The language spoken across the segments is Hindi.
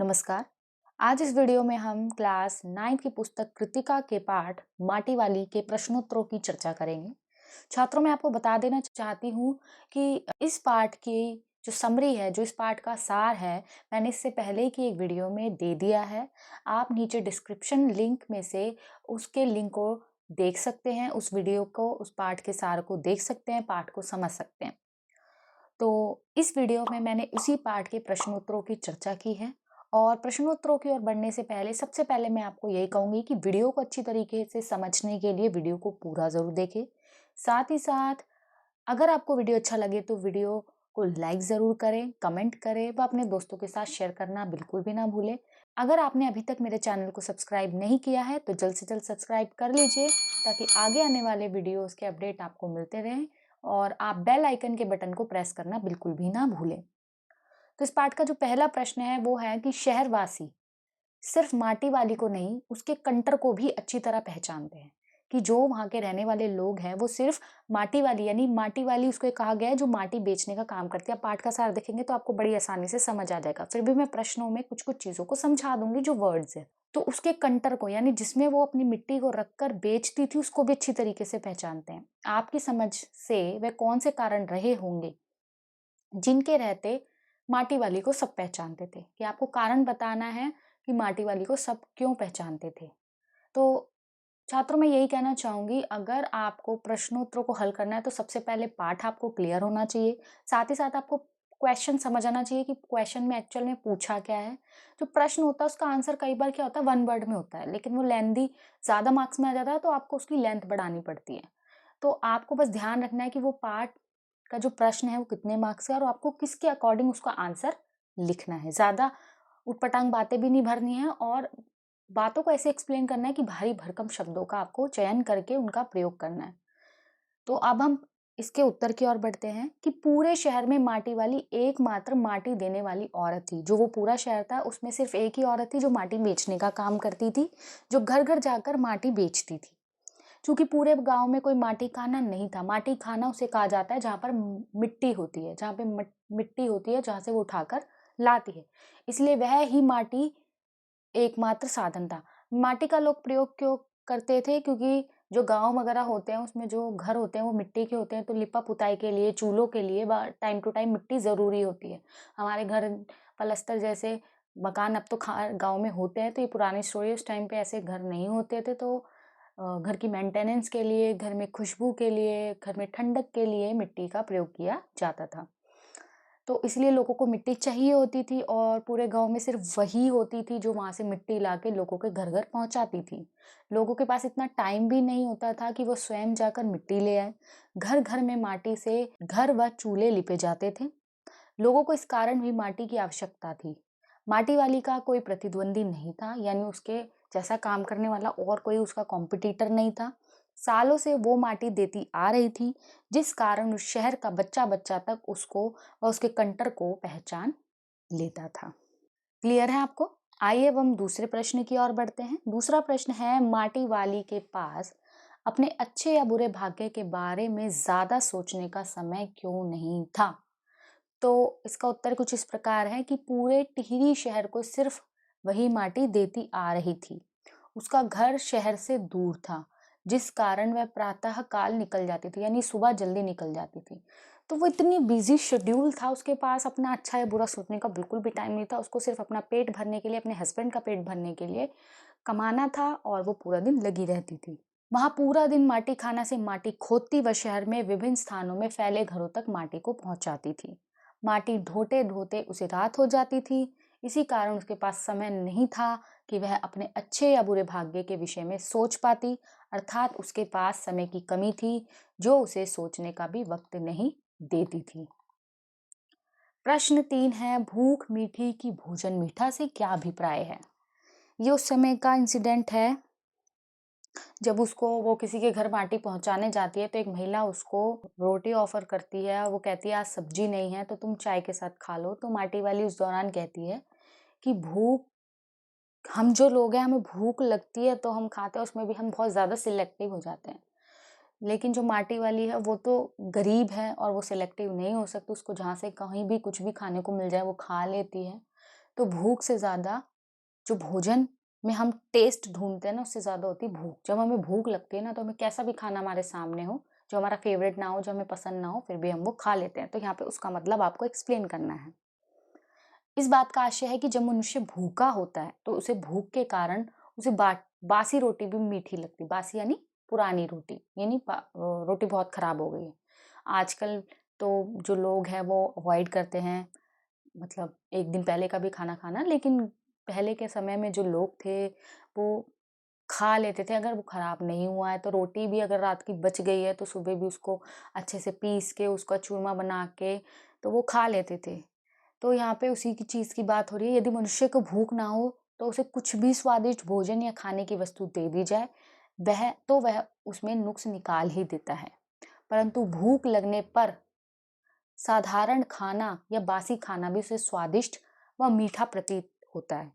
नमस्कार। आज इस वीडियो में हम क्लास 9 की पुस्तक कृतिका के पाठ माटी वाली के प्रश्नोत्तरों की चर्चा करेंगे। छात्रों, मैं आपको बता देना चाहती हूँ कि इस पाठ की जो समरी है, जो इस पाठ का सार है, मैंने इससे पहले की एक वीडियो में दे दिया है। आप नीचे डिस्क्रिप्शन लिंक में से उसके लिंक को देख सकते हैं, उस वीडियो को, उस पाठ के सार को देख सकते हैं, पाठ को समझ सकते हैं। तो इस वीडियो में मैंने उसी पाठ के प्रश्नोत्तरों की चर्चा की है और प्रश्नोत्तरों की ओर बढ़ने से पहले सबसे पहले मैं आपको यही कहूँगी कि वीडियो को अच्छी तरीके से समझने के लिए वीडियो को पूरा ज़रूर देखें। साथ ही साथ अगर आपको वीडियो अच्छा लगे तो वीडियो को लाइक ज़रूर करें, कमेंट करें व अपने दोस्तों के साथ शेयर करना बिल्कुल भी ना भूलें। अगर आपने अभी तक मेरे चैनल को सब्सक्राइब नहीं किया है तो जल्द से जल्द सब्सक्राइब कर लीजिए ताकि आगे आने वाले वीडियोस के अपडेट आपको मिलते रहें और आप बेल आइकन के बटन को प्रेस करना बिल्कुल भी ना भूलें। तो इस पाठ का जो पहला प्रश्न है वो है कि शहरवासी सिर्फ माटी वाली को नहीं, उसके कंटर को भी अच्छी तरह पहचानते हैं कि जो वहाँ के रहने वाले लोग हैं वो सिर्फ माटी वाली, यानी माटी वाली उसको कहा गया है जो माटी बेचने का काम करती है। आप पाठ का सार देखेंगे तो आपको बड़ी आसानी से समझ आ जाएगा। फिर भी मैं प्रश्नों में कुछ कुछ चीज़ों को समझा दूंगी जो वर्ड्स है। तो उसके कंटर को, यानी जिसमें वो अपनी मिट्टी को रखकर बेचती थी, उसको भी अच्छी तरीके से पहचानते हैं। आपकी समझ से वे कौन से कारण रहे होंगे जिनके रहते माटी वाली को सब पहचानते थे, कि आपको कारण बताना है कि माटी वाली को सब क्यों पहचानते थे। तो छात्रों, मैं यही कहना चाहूंगी, अगर आपको प्रश्नोत्तरों को हल करना है तो सबसे पहले पाठ आपको क्लियर होना चाहिए। साथ ही साथ आपको क्वेश्चन समझ आना चाहिए कि क्वेश्चन में एक्चुअल में पूछा क्या है। जो प्रश्न होता है उसका आंसर कई बार क्या होता है, वन वर्ड में होता है, लेकिन वो लेंदी ज्यादा मार्क्स में आ जाता है तो आपको उसकी लेंथ बढ़ानी पड़ती है। तो आपको बस ध्यान रखना है कि वो पार्ट का जो प्रश्न है वो कितने मार्क्स का है और आपको किसके अकॉर्डिंग उसका आंसर लिखना है। ज्यादा उटपटांग बातें भी नहीं भरनी है और बातों को ऐसे एक्सप्लेन करना है कि भारी भरकम शब्दों का आपको चयन करके उनका प्रयोग करना है। तो अब हम इसके उत्तर की ओर बढ़ते हैं कि पूरे शहर में माटी वाली एकमात्र माटी देने वाली औरत थी। जो वो पूरा शहर था उसमें सिर्फ एक ही औरत थी जो माटी बेचने का काम करती थी, जो घर घर जाकर माटी बेचती थी। क्योंकि पूरे गांव में कोई माटी खाना नहीं था। माटी खाना उसे कहा जाता है जहाँ पर मिट्टी होती है, जहाँ पे मिट्टी होती है जहाँ से वो उठाकर लाती है, इसलिए वह ही माटी एकमात्र साधन था। माटी का लोग प्रयोग क्यों करते थे, क्योंकि जो गांव वगैरह होते हैं उसमें जो घर होते हैं वो मिट्टी के होते हैं, तो लिपा पुताई के लिए, चूल्हों के लिए टाइम टू टाइम मिट्टी जरूरी होती है। हमारे घर पलस्तर जैसे मकान अब तो गांव में होते हैं, तो ये पुरानी स्टोरी, उस टाइम पे ऐसे घर नहीं होते थे। तो घर की मेंटेनेंस के लिए, घर में खुशबू के लिए, घर में ठंडक के लिए मिट्टी का प्रयोग किया जाता था। तो इसलिए लोगों को मिट्टी चाहिए होती थी और पूरे गांव में सिर्फ वही होती थी जो वहां से मिट्टी लाके लोगों के घर घर पहुंचाती थी। लोगों के पास इतना टाइम भी नहीं होता था कि वो स्वयं जाकर मिट्टी ले आए। घर घर में माटी से घर व चूल्हे लिपे जाते थे। लोगों को इस कारण भी माटी की आवश्यकता थी। माटी वाली का कोई प्रतिद्वंदी नहीं था, यानी उसके जैसा काम करने वाला और कोई उसका कॉम्पिटिटर नहीं था। सालों से वो माटी देती आ रही थी, जिस कारण उस शहर का बच्चा बच्चा तक उसको व उसके कंटर को पहचान लेता था। क्लियर है आपको? आइए अब हम दूसरे प्रश्न की ओर बढ़ते हैं। दूसरा प्रश्न है, माटी वाली के पास अपने अच्छे या बुरे भाग्य के बारे में ज्यादा सोचने का समय क्यों नहीं था? तो इसका उत्तर कुछ इस प्रकार है कि पूरे टिहरी शहर को सिर्फ वही माटी देती आ रही थी। उसका घर शहर से दूर था, जिस कारण वह प्रातः काल निकल जाती थी, यानी सुबह जल्दी निकल जाती थी। तो वो इतनी बिजी शेड्यूल था, उसके पास अपना अच्छा या बुरा सोचने का बिल्कुल भी टाइम नहीं था। उसको सिर्फ अपना पेट भरने के लिए, अपने हस्बैंड का पेट भरने के लिए कमाना था और वो पूरा दिन लगी रहती थी। वहां पूरा दिन माटी खाना से माटी खोदती व शहर में विभिन्न स्थानों में फैले घरों तक माटी को पहुंचाती थी। माटी ढोते ढोते उसे रात हो जाती थी। इसी कारण उसके पास समय नहीं था कि वह अपने अच्छे या बुरे भाग्य के विषय में सोच पाती, अर्थात उसके पास समय की कमी थी जो उसे सोचने का भी वक्त नहीं देती थी। प्रश्न 3 है, भूख मीठी की भोजन मीठा से क्या अभिप्राय है? ये उस समय का इंसिडेंट है जब उसको वो किसी के घर माटी पहुंचाने जाती है, तो एक महिला उसको रोटी ऑफर करती है और वो कहती है आज सब्जी नहीं है तो तुम चाय के साथ खा लो। तो माटी वाली उस दौरान कहती है कि भूख, हम जो लोग हैं हमें भूख लगती है तो हम खाते हैं, उसमें भी हम बहुत ज्यादा सिलेक्टिव हो जाते हैं। लेकिन जो माटी वाली है वो तो गरीब है और वो सिलेक्टिव नहीं हो सकती, उसको जहाँ से कहीं भी कुछ भी खाने को मिल जाए वो खा लेती है। तो भूख से ज़्यादा जो भोजन में हम टेस्ट ढूँढते हैं ना, उससे ज़्यादा होती है भूख। जब हमें भूख लगती है ना, तो हमें कैसा भी खाना हमारे सामने हो, जो हमारा फ़ेवरेट ना हो, जो हमें पसंद ना हो, फिर भी हम वो खा लेते हैं। तो यहाँ पे उसका मतलब आपको एक्सप्लेन करना है। इस बात का आशय है कि जब मनुष्य भूखा होता है, तो उसे भूख के कारण उसे बासी रोटी भी मीठी लगती है। बासी यानी पुरानी रोटी, यानी रोटी बहुत खराब हो गई है। आजकल तो जो लोग हैं वो अवॉइड करते हैं, मतलब 1 दिन पहले का भी खाना खाना, लेकिन पहले के समय में जो लोग थे, वो खा लेते थे। अगर वो खराब नहीं हुआ है, तो रोटी भी अगर रात की बच गई है, तो सुबह भी उसको अच्छे से पीस के, उसका चूरमा बना के, तो वो खा लेते थे। तो यहाँ पे उसी की चीज़ की बात हो रही है। यदि मनुष्य को भूख ना हो, तो उसे कुछ भी स्वादिष्ट भोजन या खाने की वस्तु दे दी जाए, वह उसमें नुक्स निकाल ही देता है। परंतु भूख लगने पर साधारण खाना या बासी खाना भी उसे स्वादिष्ट व मीठा प्रतीत होता है।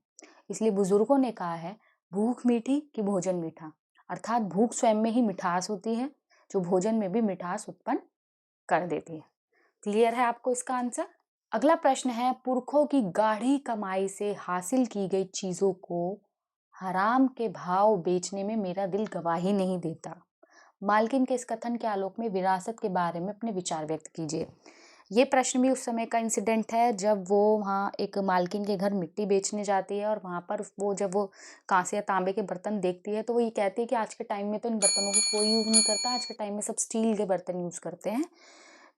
इसलिए बुजुर्गों ने कहा है, भूख मीठी कि भोजन मीठा। अर्थात भूख स्वयं में ही मिठास होती है, जो भोजन में भी मिठास उत्पन्न कर देती है। क्लियर है आपको इसका आंसर? अगला प्रश्न है, पुरखों की गाढ़ी कमाई से हासिल की गई चीजों को हराम के भाव बेचने में मेरा दिल गवाही नहीं देता। मालकिन के इस कथन के आलोक में विरासत के बारे में अपने विचार व्यक्त कीजिए। ये प्रश्न भी उस समय का इंसिडेंट है, जब वो वहाँ एक मालकिन के घर मिट्टी बेचने जाती है, और वहाँ पर वो जब वो कांसे या तांबे के बर्तन देखती है, तो वो ये कहती है कि आज के टाइम में तो इन बर्तनों को कोई यूज़ नहीं करता, आज के टाइम में सब स्टील के बर्तन यूज़ करते हैं।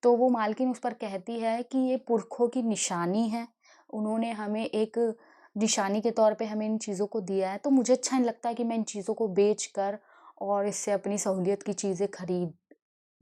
तो वो मालकिन उस पर कहती है कि ये पुरखों की निशानी है, उन्होंने हमें एक निशानी के तौर पे हमें इन चीज़ों को दिया है, तो मुझे अच्छा नहीं लगता कि मैं इन चीज़ों को बेच कर और इससे अपनी सहूलियत की चीज़ें खरीद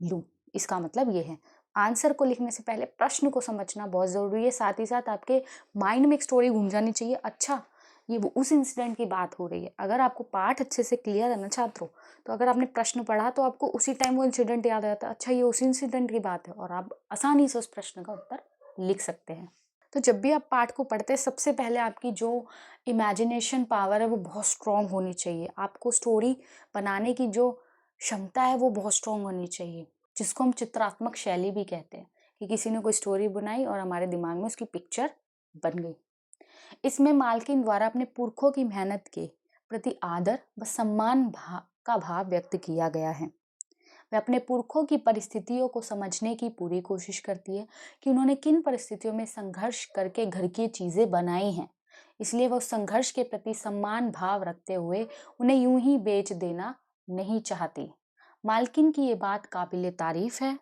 लूँ। इसका मतलब ये है। आंसर को लिखने से पहले प्रश्न को समझना बहुत ज़रूरी है, साथ ही साथ आपके माइंड में एक स्टोरी घूम जानी चाहिए। अच्छा, ये वो उस इंसिडेंट की बात हो रही है। अगर आपको पाठ अच्छे से क्लियर है ना छात्रों, तो अगर आपने प्रश्न पढ़ा तो आपको उसी टाइम वो इंसिडेंट याद आ जाता है। अच्छा, ये उसी इंसिडेंट की बात है, और आप आसानी से उस प्रश्न का उत्तर लिख सकते हैं। तो जब भी आप पाठ को पढ़ते हैं, सबसे पहले आपकी जो इमेजिनेशन पावर है वो बहुत स्ट्रांग होनी चाहिए। आपको स्टोरी बनाने की जो क्षमता है वो बहुत स्ट्रांग होनी चाहिए, जिसको हम चित्रात्मक शैली भी कहते हैं, कि किसी ने कोई स्टोरी बनाई और हमारे दिमाग में उसकी पिक्चर बन गई। इसमें मालकिन द्वारा अपने पुरखों की मेहनत के प्रति आदर व सम्मान का भाव व्यक्त किया गया है। वह अपने पुरखों की परिस्थितियों को समझने की पूरी कोशिश करती है कि उन्होंने किन परिस्थितियों में संघर्ष करके घर की चीजें बनाई हैं। इसलिए वह उस संघर्ष के प्रति सम्मान भाव रखते हुए उन्हें यूं ही बेच देना नहीं चाहती। मालकिन की ये बात काबिले तारीफ है।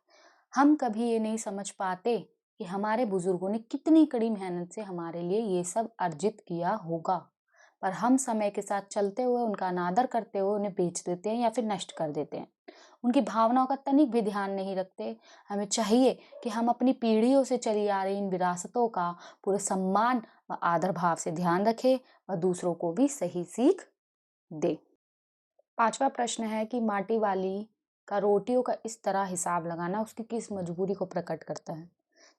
हम कभी ये नहीं समझ पाते कि हमारे बुजुर्गों ने कितनी कड़ी मेहनत से हमारे लिए ये सब अर्जित किया होगा, पर हम समय के साथ चलते हुए उनका अनादर करते हुए उन्हें बेच देते हैं या फिर नष्ट कर देते हैं। उनकी भावनाओं का तनिक भी ध्यान नहीं रखते। हमें चाहिए कि हम अपनी पीढ़ियों से चली आ रही इन विरासतों का पूरे सम्मान व आदर भाव से ध्यान रखें व दूसरों को भी सही सीख दे। पांचवा प्रश्न है कि माटी वाली का रोटियों का इस तरह हिसाब लगाना उसकी किस मजबूरी को प्रकट करता है।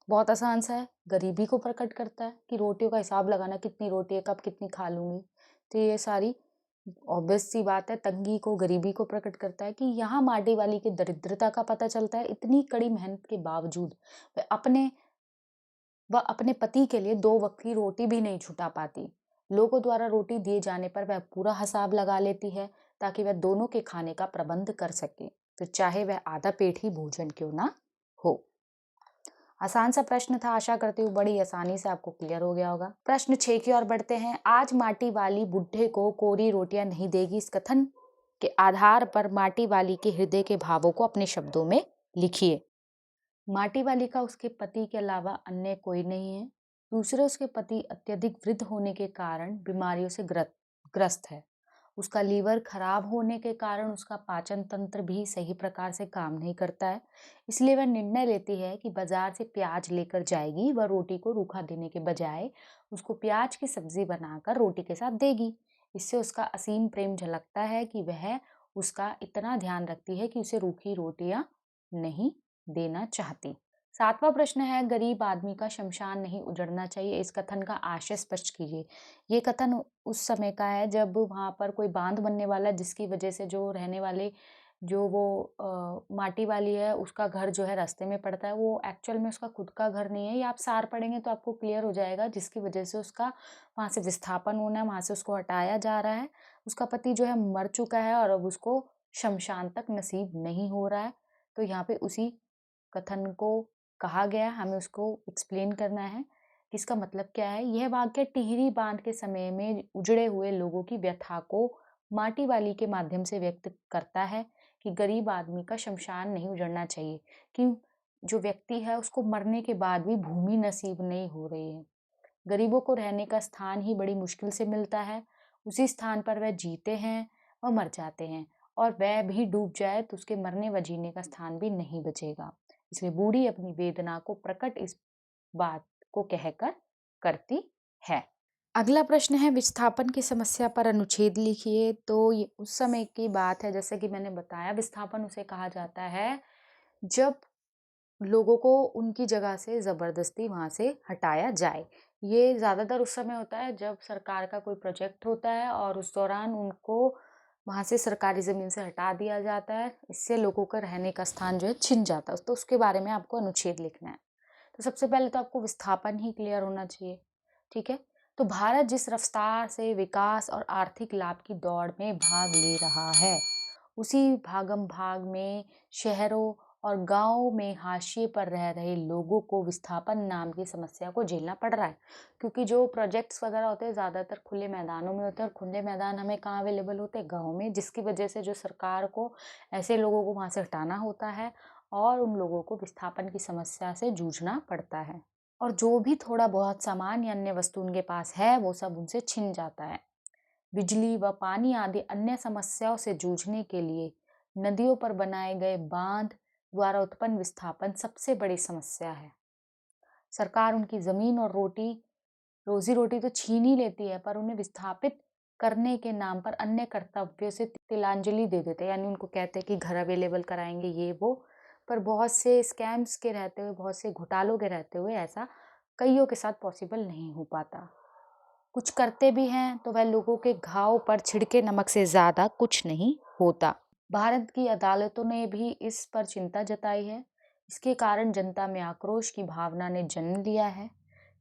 बहुत आसान सा है, गरीबी को प्रकट करता है कि रोटियों का हिसाब लगाना, कितनी रोटी है, कब कितनी खा लूंगी। तो ये सारी ऑब्वियस सी बात है, तंगी को, गरीबी को प्रकट करता है कि यहाँ माटी वाली की दरिद्रता का पता चलता है। इतनी कड़ी मेहनत के बावजूद वह अपने पति के लिए 2 वक्त की रोटी भी नहीं छुटा पाती। लोगों द्वारा रोटी दिए जाने पर वह पूरा हिसाब लगा लेती है, ताकि वह दोनों के खाने का प्रबंध कर सके, फिर चाहे वह आधा पेट ही भोजन क्यों ना हो। आसान सा प्रश्न था, आशा करती हूँ बड़ी आसानी से आपको क्लियर हो गया होगा। प्रश्न 6 की ओर बढ़ते हैं। आज माटी वाली बुढ़े को कोरी रोटियां नहीं देगी, इस कथन के आधार पर माटी वाली के हृदय के भावों को अपने शब्दों में लिखिए। माटी वाली का उसके पति के अलावा अन्य कोई नहीं है। दूसरे, उसके पति अत्यधिक वृद्ध होने के कारण बीमारियों से ग्रस्त है। उसका लीवर खराब होने के कारण उसका पाचन तंत्र भी सही प्रकार से काम नहीं करता है। इसलिए वह निर्णय लेती है कि बाजार से प्याज लेकर जाएगी। वह रोटी को रूखा देने के बजाय उसको प्याज की सब्जी बनाकर रोटी के साथ देगी। इससे उसका असीम प्रेम झलकता है कि वह उसका इतना ध्यान रखती है कि उसे रूखी रोटियां नहीं देना चाहती। सातवां प्रश्न है, गरीब आदमी का शमशान नहीं उजड़ना चाहिए, इस कथन का आशय स्पष्ट कीजिए। ये कथन उस समय का है जब वहां पर कोई बांध बनने वाला, जिसकी वजह से जो रहने वाले जो वो माटी वाली है उसका घर जो है रास्ते में पड़ता है, वो एक्चुअल में उसका खुद का घर नहीं है। ये आप सार पढ़ेंगे तो आपको क्लियर हो जाएगा, जिसकी वजह से उसका वहाँ से विस्थापन होना है, वहाँ से उसको हटाया जा रहा है। उसका पति जो है मर चुका है और अब उसको शमशान तक नसीब नहीं हो रहा है। तो यहाँ पे उसी कथन को कहा गया, हमें उसको एक्सप्लेन करना है कि इसका मतलब क्या है। यह वाक्य टिहरी बांध के समय में उजड़े हुए लोगों की व्यथा को माटी वाली के माध्यम से व्यक्त करता है कि गरीब आदमी का शमशान नहीं उजड़ना चाहिए, कि जो व्यक्ति है उसको मरने के बाद भी भूमि नसीब नहीं हो रही है। गरीबों को रहने का स्थान ही बड़ी मुश्किल से मिलता है। उसी स्थान पर वह जीते हैं और मर जाते हैं, और वह भी डूब जाए तो उसके मरने व जीने का स्थान भी नहीं बचेगा। इसलिए बूढ़ी अपनी वेदना को प्रकट इस बात को कहकर करती है। अगला प्रश्न है, विस्थापन की समस्या पर अनुच्छेद लिखिए। तो ये उस समय की बात है, जैसे कि मैंने बताया, विस्थापन उसे कहा जाता है जब लोगों को उनकी जगह से ज़बरदस्ती वहाँ से हटाया जाए। ये ज़्यादातर उस समय होता है जब सरकार का कोई प्रोजेक्ट होता है और उस दौरान उनको वहाँ से सरकारी ज़मीन से हटा दिया जाता है। इससे लोगों का रहने का स्थान जो है छिन जाता है, तो उसके बारे में आपको अनुच्छेद लिखना है। तो सबसे पहले तो आपको विस्थापन ही क्लियर होना चाहिए, ठीक है? तो भारत जिस रफ्तार से विकास और आर्थिक लाभ की दौड़ में भाग ले रहा है, उसी भागम भाग में शहरों और गाँव में हाशिए पर रह रहे लोगों को विस्थापन नाम की समस्या को झेलना पड़ रहा है। क्योंकि जो प्रोजेक्ट्स वगैरह होते हैं ज़्यादातर खुले मैदानों में होते हैं, और खुले मैदान हमें कहाँ अवेलेबल होते हैं? गाँव में, जिसकी वजह से जो सरकार को ऐसे लोगों को वहाँ से हटाना होता है और उन लोगों को विस्थापन की समस्या से जूझना पड़ता है। और जो भी थोड़ा बहुत सामान या अन्य वस्तु उनके पास है वो सब उनसे छिन जाता है। बिजली व पानी आदि अन्य समस्याओं से जूझने के लिए नदियों पर बनाए गए बांध द्वारा उत्पन्न विस्थापन सबसे बड़ी समस्या है। सरकार उनकी जमीन और रोजी रोटी तो छीन ही लेती है, पर उन्हें विस्थापित करने के नाम पर अन्य कर्तव्यों से तिलांजलि दे देते हैं। यानी उनको कहते हैं कि घर अवेलेबल कराएंगे, ये वो। पर बहुत से स्कैम्स के रहते हुए, बहुत से घोटालों के रहते हुए ऐसा कईयों के साथ पॉसिबल नहीं हो पाता। कुछ करते भी हैं तो वह लोगों के घाव पर छिड़के नमक से ज़्यादा कुछ नहीं होता। भारत की अदालतों ने भी इस पर चिंता जताई है। इसके कारण जनता में आक्रोश की भावना ने जन्म लिया है।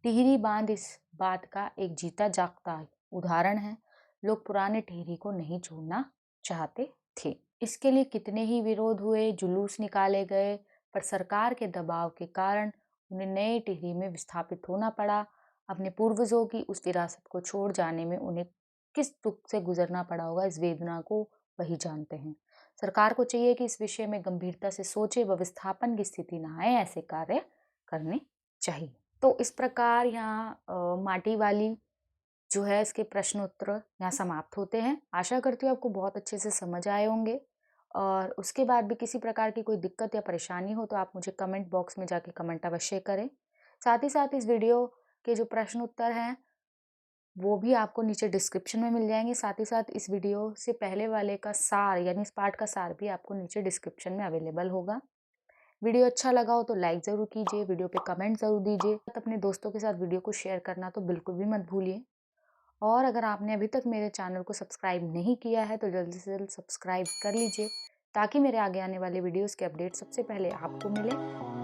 टिहरी बांध इस बात का एक जीता जागता उदाहरण है। लोग पुराने टिहरी को नहीं छोड़ना चाहते थे। इसके लिए कितने ही विरोध हुए, जुलूस निकाले गए, पर सरकार के दबाव के कारण उन्हें नए टिहरी में विस्थापित होना पड़ा। अपने पूर्वजों की उस विरासत को छोड़ जाने में उन्हें किस दुख से गुजरना पड़ा होगा, इस वेदना को वही जानते हैं। सरकार को चाहिए कि इस विषय में गंभीरता से सोचे व विस्थापन की स्थिति न आए ऐसे कार्य करने चाहिए। तो इस प्रकार यहाँ माटी वाली जो है इसके प्रश्न उत्तर यहाँ समाप्त होते हैं। आशा करती हूँ आपको बहुत अच्छे से समझ आए होंगे, और उसके बाद भी किसी प्रकार की कोई दिक्कत या परेशानी हो तो आप मुझे कमेंट बॉक्स में जाके कमेंट अवश्य करें। साथ ही साथ इस वीडियो के जो प्रश्न उत्तर हैं वो भी आपको नीचे डिस्क्रिप्शन में मिल जाएंगे। साथ ही साथ इस वीडियो से पहले वाले का सार, यानी इस पार्ट का सार भी आपको नीचे डिस्क्रिप्शन में अवेलेबल होगा। वीडियो अच्छा लगा हो तो लाइक ज़रूर कीजिए, वीडियो पे कमेंट ज़रूर दीजिए। अपने दोस्तों के साथ वीडियो को शेयर करना तो बिल्कुल भी मत भूलिए। और अगर आपने अभी तक मेरे चैनल को सब्सक्राइब नहीं किया है तो जल्दी से जल्द सब्सक्राइब कर लीजिए, ताकि मेरे आगे आने वाले वीडियोस के अपडेट सबसे पहले आपको मिले।